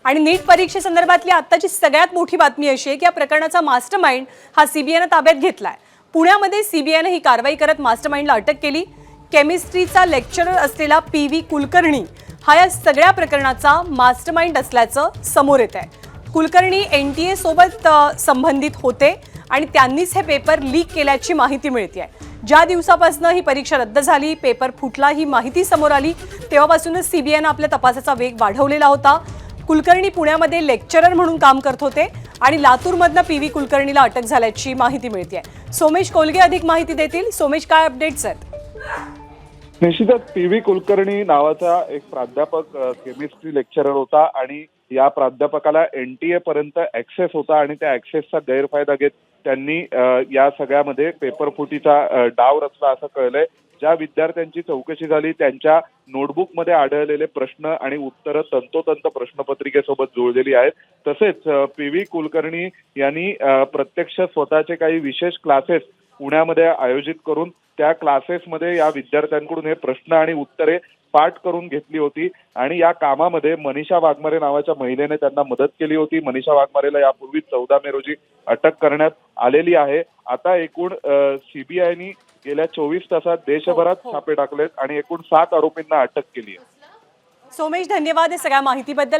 आणि नीट परीक्षेसंदर्भातली आत्ताची सगळ्यात मोठी बातमी अशी आहे की या प्रकरणाचा मास्टरमाइंड हा सीबीआयने ताब्यात घेतलाय। पुण्यामध्ये सीबीआयने ही कारवाई करत मास्टरमाइंडला अटक केली। केमिस्ट्रीचा लेक्चरर असलेला पी.व्ही. कुलकर्णी हा या सगळ्या प्रकरणाचा मास्टरमाइंड असल्याचं समोर येत आहे। कुलकर्णी एनटीए सोबत संबंधित होते आणि त्यांनीच हे पेपर लीक केल्याची माहिती मिळते। ज्या दिवसापासून ही परीक्षा रद्द झाली, पेपर फुटला, ही माहिती समोर आली, तेव्हापासूनच सीबीआयने आपल्या तपासाचा वेग वाढवलेला होता। कुलकर्णी पुण्यामध्ये लेक्चरर म्हणून काम करत होते आणि लातूरमधनं पी.व्ही. कुलकर्णीला अटक झाल्याची माहिती मिळते। सोमेश कोलगे अधिक माहिती देतील। सोमेश, काय अपडेट्स आहेत? निश्चितच पी.व्ही. कुलकर्णी नावाचा एक प्राध्यापक केमिस्ट्री लेक्चरर होता आणि या प्राध्यापकाला एनटीए पर्यंत ऍक्सेस होता आणि त्या ऍक्सेसचा गैरफायदा घेत त्यांनी या सगळ्यामध्ये पेपर फुटीचा डाव रचला असं कळलंय। ज्या विद्यार्थ्यांची चौकशी झाली त्यांच्या नोटबुकमध्ये आढळलेले प्रश्न आणि उत्तरं तंतोतंत प्रश्नपत्रिकेसोबत जुळलेली आहेत। तसेच पी.व्ही. कुलकर्णी यांनी प्रत्यक्ष स्वतःचे काही विशेष क्लासेस पुण्यामध्ये आयोजित करून त्या क्लासेसमध्ये या विद्यार्थ्यांकडून हे प्रश्न आणि उत्तरे पाठ करून घेतली होती आणि या कामामध्ये मनीषा वाघमारे नावाच्या महिलेने त्यांना मदत केली होती। मनीषा वाघमारेला यापूर्वी 14 मे रोजी अटक करण्यात आलेली आहे। आता एकूण सीबीआयनी गेल्या 24 तासात देशभरात छापे टाकलेत आणि एकूण 7 आरोपींना अटक केली आहे। सोमेश, धन्यवाद या सगळ्या माहितीबद्दल।